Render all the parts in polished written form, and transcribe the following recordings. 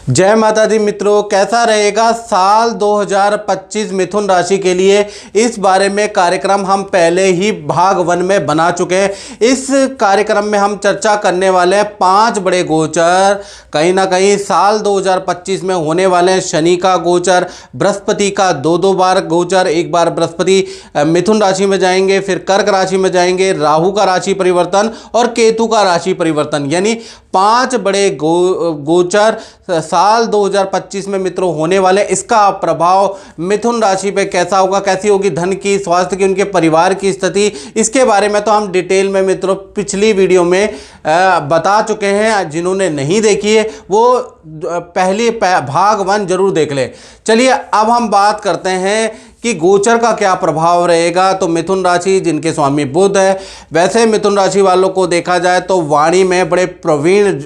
जय माता दी मित्रों, कैसा रहेगा साल 2025 मिथुन राशि के लिए, इस बारे में कार्यक्रम हम पहले ही भाग 1 में बना चुके हैं। इस कार्यक्रम में हम चर्चा करने वाले हैं 5 बड़े गोचर, कहीं ना कहीं साल 2025 में होने वाले हैं। शनि का गोचर, बृहस्पति का दो बार गोचर, एक बार बृहस्पति मिथुन राशि में जाएंगे, फिर कर्क राशि में जाएंगे, राहु का राशि परिवर्तन और केतु का राशि परिवर्तन, यानी 5 बड़े गोचर साल 2025 में मित्रों होने वाले। इसका प्रभाव मिथुन राशि पे कैसा होगा, कैसी होगी धन की, स्वास्थ्य की, उनके परिवार की स्थिति, इसके बारे में तो हम डिटेल में मित्रों पिछली वीडियो में बता चुके हैं। जिन्होंने नहीं देखी है वो पहली भाग 1 जरूर देख ले। चलिए अब हम बात करते हैं कि गोचर का क्या प्रभाव रहेगा। तो मिथुन राशि जिनके स्वामी बुध है, वैसे मिथुन राशि वालों को देखा जाए तो वाणी में बड़े प्रवीण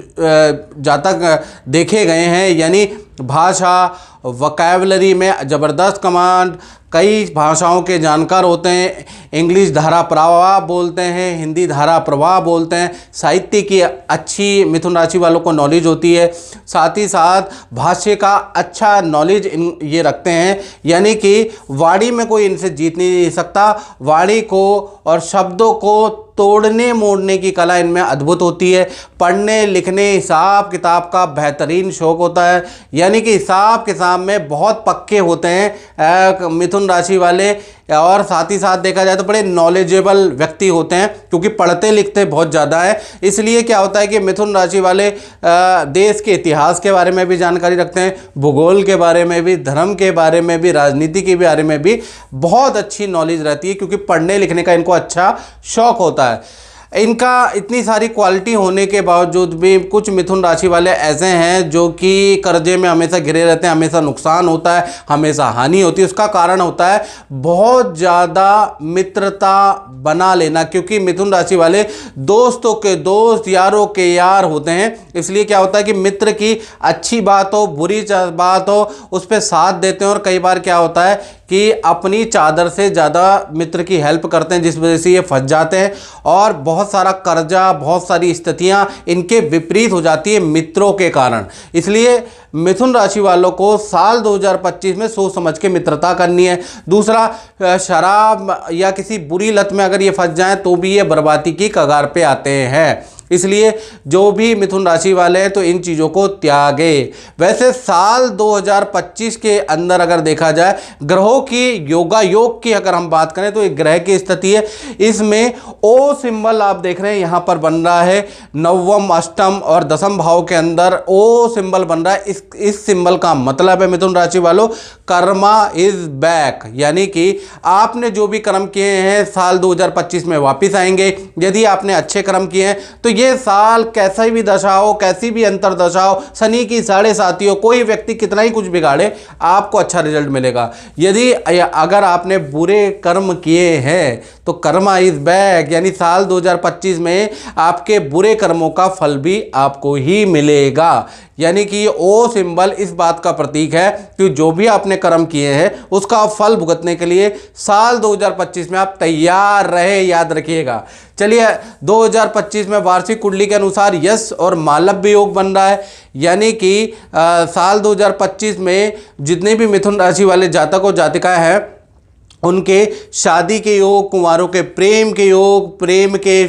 जातक देखे गए हैं, यानी भाषा वोकैबुलरी में ज़बरदस्त कमांड, कई भाषाओं के जानकार होते हैं। इंग्लिश धारा प्रवाह बोलते हैं, हिंदी धारा प्रवाह बोलते हैं, साहित्य की अच्छी मिथुन राशि वालों को नॉलेज होती है, साथ ही साथ भाष्य का अच्छा नॉलेज ये रखते हैं, यानी कि वाणी में कोई इनसे जीत नहीं सकता। वाणी को और शब्दों को तोड़ने मोड़ने की कला इनमें अद्भुत होती है। पढ़ने लिखने हिसाब किताब का बेहतरीन शौक होता है, यानी कि हिसाब किताब में बहुत पक्के होते हैं मिथुन राशि वाले। और साथ ही साथ देखा जाए तो बड़े नॉलेजेबल व्यक्ति होते हैं, क्योंकि पढ़ते लिखते बहुत ज़्यादा है। इसलिए क्या होता है कि मिथुन राशि वाले देश के इतिहास के बारे में भी जानकारी रखते हैं, भूगोल के बारे में भी, धर्म के बारे में भी, राजनीति के बारे में भी बहुत अच्छी नॉलेज रहती है, क्योंकि पढ़ने लिखने का इनको अच्छा शौक होता है। इनका इतनी सारी क्वालिटी होने के बावजूद भी कुछ मिथुन राशि वाले ऐसे हैं जो कि कर्जे में हमेशा घिरे रहते हैं, हमेशा नुकसान होता है, हमेशा हानि होती है। उसका कारण होता है बहुत ज़्यादा मित्रता बना लेना, क्योंकि मिथुन राशि वाले दोस्तों के दोस्त, यारों के यार होते हैं। इसलिए क्या होता है कि मित्र की अच्छी बात हो, बुरी बात हो, उस पर साथ देते हैं। और कई बार क्या होता है कि अपनी चादर से ज़्यादा मित्र की हेल्प करते हैं, जिस वजह से ये फंस जाते हैं और बहुत सारा कर्जा, बहुत सारी स्थितियां इनके विपरीत हो जाती है मित्रों के कारण। इसलिए मिथुन राशि वालों को साल 2025 में सोच समझ के मित्रता करनी है। दूसरा, शराब या किसी बुरी लत में अगर ये फंस जाएं तो भी ये बर्बादी की कगार पे आते हैं। इसलिए जो भी मिथुन राशि वाले हैं तो इन चीज़ों को त्यागे। वैसे साल 2025 के अंदर अगर देखा जाए ग्रहों की योग की अगर हम बात करें तो एक ग्रह की स्थिति है, इसमें ओ सिंबल आप देख रहे हैं यहाँ पर बन रहा है। नवम, अष्टम और दसम भाव के अंदर ओ सिंबल बन रहा है। इस सिंबल का मतलब है मिथुन राशि वालों, कर्मा इज बैक, यानी कि आपने जो भी कर्म किए हैं साल 2025 में वापिस आएंगे। यदि आपने अच्छे कर्म किए हैं तो ये साल कैसा भी दशा हो, कैसी भी अंतरदशा हो, शनि की 7.5 हो, कोई व्यक्ति कितना ही कुछ बिगाड़े, आपको अच्छा रिजल्ट मिलेगा। यदि अगर आपने बुरे कर्म किए हैं तो कर्मा इज बैक, यानी साल 2025 में आपके बुरे कर्मों का फल भी आपको ही मिलेगा। यानी कि ओ सिंबल इस बात का प्रतीक है कि जो भी आपने कर्म किए हैं उसका फल भुगतने के लिए साल 2025 में आप तैयार रहे, याद रखिएगा। चलिए 2025 में वार्षिक कुंडली के अनुसार यश और मालव्य योग बन रहा है, यानी कि साल 2025 में जितने भी मिथुन राशि वाले जातक और जातिकाएं हैं उनके शादी के योग, कुंवारों के प्रेम के योग, प्रेम के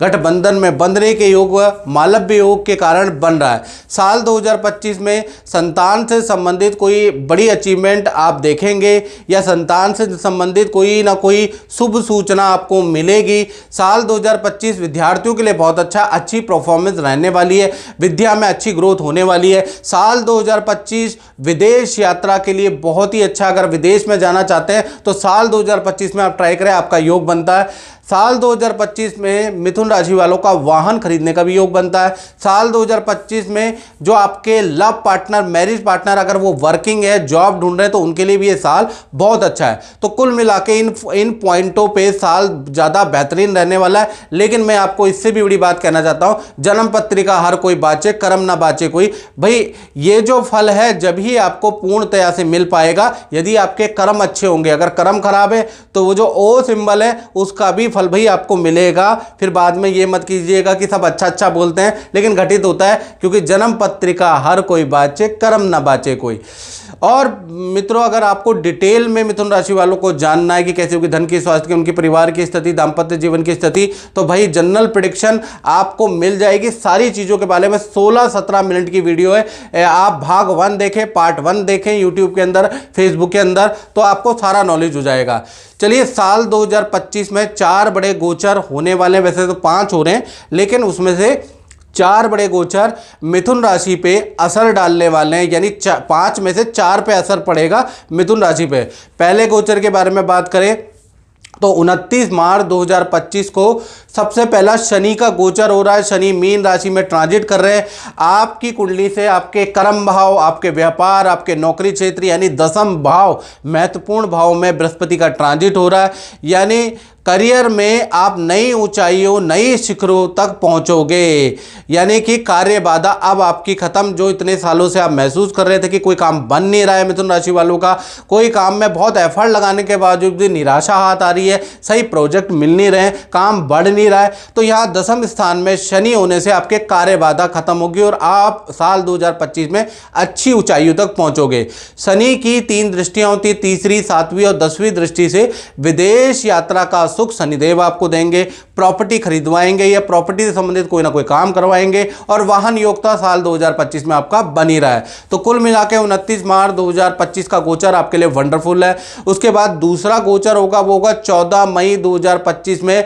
गठबंधन में बंधने के योग मालव्य योग के कारण बन रहा है। साल 2025 में संतान से संबंधित कोई बड़ी अचीवमेंट आप देखेंगे या संतान से संबंधित कोई ना कोई शुभ सूचना आपको मिलेगी। साल 2025 विद्यार्थियों के लिए बहुत अच्छा, अच्छी परफॉर्मेंस रहने वाली है, विद्या में अच्छी ग्रोथ होने वाली है। साल 2025 विदेश यात्रा के लिए बहुत ही अच्छा, अगर विदेश में जाना चाहते हैं तो साल 2025 में आप ट्राई करें, आपका योग बनता है। साल 2025 में मिथुन राशि वालों का वाहन खरीदने का भी योग बनता है। साल 2025 में जो आपके लव पार्टनर, मैरिज पार्टनर अगर वो वर्किंग है, जॉब ढूंढ रहे हैं तो उनके लिए भी ये साल बहुत अच्छा है। तो कुल मिला के इन पॉइंटों पे साल ज़्यादा बेहतरीन रहने वाला है। लेकिन मैं आपको इससे भी बड़ी बात कहना चाहता हूँ, जन्म पत्रिका हर कोई बाँचे, कर्म ना बाँचे कोई। भाई ये जो फल है जब ही आपको पूर्णतया से मिल पाएगा, यदि आपके कर्म अच्छे होंगे। अगर कर्म खराब है तो वो जो ओ सिंबल है उसका भी फल भाई आपको मिलेगा। फिर बाद में ये मत कीजिएगा कि सब अच्छा अच्छा बोलते हैं, लेकिन घटित होता है, क्योंकि जन्म पत्रिका हर कोई बाचे, कर्म ना बाचे कोई। और मित्रों, अगर आपको डिटेल में मिथुन राशि वालों को जानना है कि कैसे उनकी धन की, स्वास्थ्य की, उनकी परिवार की स्थिति, दाम्पत्य जीवन की स्थिति, तो भाई जनरल प्रेडिक्शन आपको मिल जाएगी। सारी चीज़ों के बारे में 16-17 मिनट की वीडियो है। आप भाग 1 देखें, पार्ट 1 देखें यूट्यूब के अंदर, फेसबुक के अंदर, तो आपको सारा नॉलेज हो जाएगा। चलिए, साल 2025 में 4 बड़े गोचर होने वाले हैं। वैसे तो 5 हो रहे हैं, लेकिन उसमें से 4 बड़े गोचर मिथुन राशि पे असर डालने वाले हैं, यानी 5 में से 4 पे असर पड़ेगा मिथुन राशि पे। पहले गोचर के बारे में बात करें तो 29 मार्च 2025 को सबसे पहला शनि का गोचर हो रहा है। शनि मीन राशि में ट्रांजिट कर रहे हैं। आपकी कुंडली से आपके कर्म भाव, आपके व्यापार, आपके नौकरी क्षेत्र यानी दशम भाव, महत्वपूर्ण भाव में बृहस्पति का ट्रांजिट हो रहा है। यानी करियर में आप नई ऊंचाइयों, नई शिखरों तक पहुंचोगे। यानी कि कार्य बाधा अब आपकी खत्म। जो इतने सालों से आप महसूस कर रहे थे कि कोई काम बन नहीं रहा है मिथुन राशि वालों का, कोई काम में बहुत एफर्ट लगाने के बावजूद भी निराशा हाथ आ रही है, सही प्रोजेक्ट मिल नहीं रहे, काम बढ़ नहीं रहा है, तो यहाँ दशम स्थान में शनि होने से आपके कार्य बाधा खत्म होगी और आप साल 2025 में अच्छी ऊंचाइयों तक पहुंचोगे। शनि की 3 दृष्टियां होती, तीसरी, 7वीं और 10वीं दृष्टि से विदेश यात्रा का सुख शनिदेव आपको देंगे। प्रॉपर्टी खरीदवाएंगे या प्रॉपर्टी से संबंधित कोई ना कोई काम करवाएंगे, और वाहन योग्यता साल 2025 में आपका बन ही रहा है। तो कुल मिलाकर 29 मार्च 2025 का गोचर आपके लिए वंडरफुल है। उसके बाद दूसरा गोचर होगा, वो होगा 14 मई 2025 में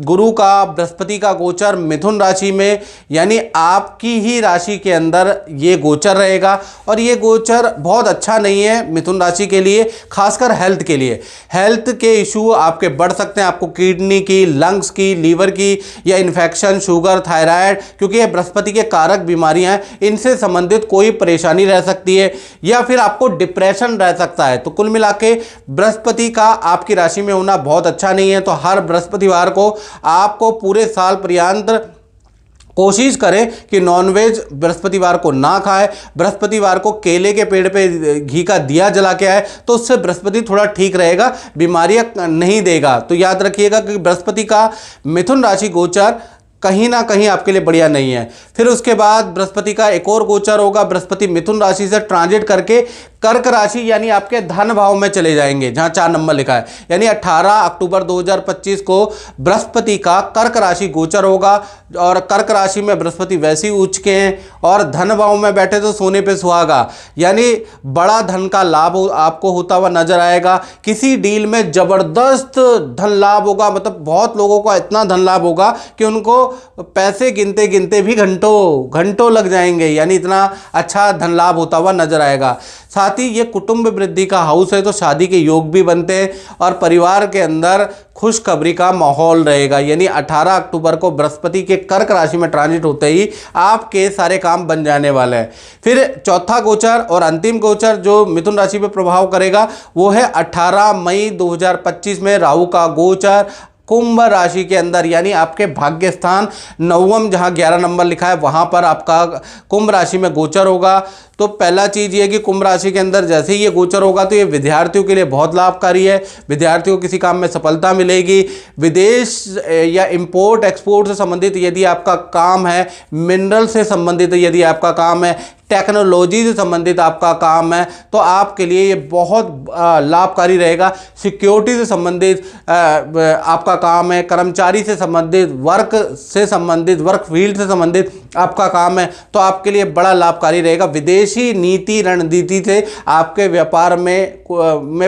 गुरु का, बृहस्पति का गोचर मिथुन राशि में, यानी आपकी ही राशि के अंदर ये गोचर रहेगा। और ये गोचर बहुत अच्छा नहीं है मिथुन राशि के लिए, खासकर हेल्थ के लिए। हेल्थ के इशू आपके बढ़ सकते हैं, आपको किडनी की, लंग्स की, लीवर की, या इन्फेक्शन, शुगर, थायराइड, क्योंकि ये बृहस्पति के कारक बीमारियां हैं, इनसे संबंधित कोई परेशानी रह सकती है, या फिर आपको डिप्रेशन रह सकता है। तो कुल मिला के बृहस्पति का आपकी राशि में होना बहुत अच्छा नहीं है। तो हर बृहस्पतिवार को आपको पूरे साल पर्यंत कोशिश करें कि नॉनवेज बृहस्पतिवार को ना खाए। बृहस्पतिवार को केले के पेड़ पे घी का दिया जला के आए, तो उससे बृहस्पति थोड़ा ठीक रहेगा, बीमारियां नहीं देगा। तो याद रखिएगा कि बृहस्पति का मिथुन राशि गोचर कहीं ना कहीं आपके लिए बढ़िया नहीं है। फिर उसके बाद बृहस्पति का एक और गोचर होगा। बृहस्पति मिथुन राशि से ट्रांजिट करके कर्क राशि यानी आपके धन भाव में चले जाएंगे, जहां 4 नंबर लिखा है। यानी 18 अक्टूबर 2025 को बृहस्पति का कर्क राशि गोचर होगा, और कर्क राशि में बृहस्पति वैसे ही उच्च के हैं और धन भाव में बैठे तो सोने पे सुहागा, यानी बड़ा धन का लाभ आपको होता हुआ नजर आएगा। किसी डील में जबरदस्त धन लाभ होगा, मतलब बहुत लोगों का इतना धन लाभ होगा कि उनको पैसे गिनते गिनते भी घंटों लग जाएंगे, यानी इतना अच्छा धन लाभ होता हुआ नजर आएगा। साथ ही ये कुटुंब वृद्धि का हाउस है, तो शादी के योग भी बनते हैं और परिवार के अंदर खुशखबरी का माहौल रहेगा। यानी 18 अक्टूबर को बृहस्पति के कर्क राशि में ट्रांजिट होते ही आपके सारे काम बन जाने वाले हैं। फिर चौथा गोचर और अंतिम गोचर जो मिथुन राशि पर प्रभाव करेगा वो है 18 मई 2025 में राहु का गोचर कुंभ राशि के अंदर, यानी आपके भाग्य स्थान नवम, जहां 11 नंबर लिखा है वहां पर आपका कुंभ राशि में गोचर होगा। तो पहला चीज़ ये है कि कुंभ राशि के अंदर जैसे ही ये गोचर होगा तो ये विद्यार्थियों के लिए बहुत लाभकारी है। विद्यार्थियों को किसी काम में सफलता मिलेगी। विदेश या इंपोर्ट एक्सपोर्ट से संबंधित यदि आपका काम है, मिनरल से संबंधित यदि आपका काम है, टेक्नोलॉजी से संबंधित आपका काम है, तो आपके लिए ये बहुत लाभकारी रहेगा। सिक्योरिटी से संबंधित आपका काम है, कर्मचारी से संबंधित, वर्क फील्ड से संबंधित आपका काम है, तो आपके लिए बड़ा लाभकारी रहेगा। विदेशी नीति रणनीति से आपके व्यापार में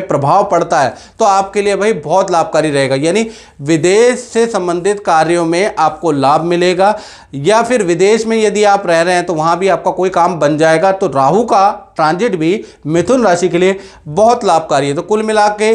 प्रभाव पड़ता है, तो आपके लिए भाई बहुत लाभकारी रहेगा। यानी विदेश से संबंधित कार्यों में आपको लाभ मिलेगा, या फिर विदेश में यदि आप रह रहे हैं तो वहाँ भी आपका कोई काम बन जाएगा। तो राहु का ट्रांजिट भी मिथुन राशि के लिए बहुत लाभकारी है। तो कुल मिला के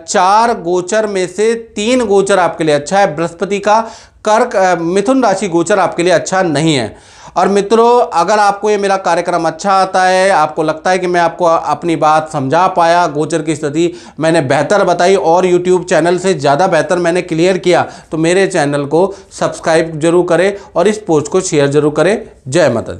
4 गोचर में से 3 गोचर आपके लिए अच्छा है। बृहस्पति का मिथुन राशि गोचर आपके लिए अच्छा नहीं है। और मित्रों, अगर आपको ये मेरा कार्यक्रम अच्छा आता है, आपको लगता है कि मैं आपको अपनी बात समझा पाया, गोचर की स्थिति मैंने बेहतर बताई और YouTube चैनल से ज़्यादा बेहतर मैंने क्लियर किया, तो मेरे चैनल को सब्सक्राइब जरूर करें और इस पोस्ट को शेयर जरूर करें। जय माता दी।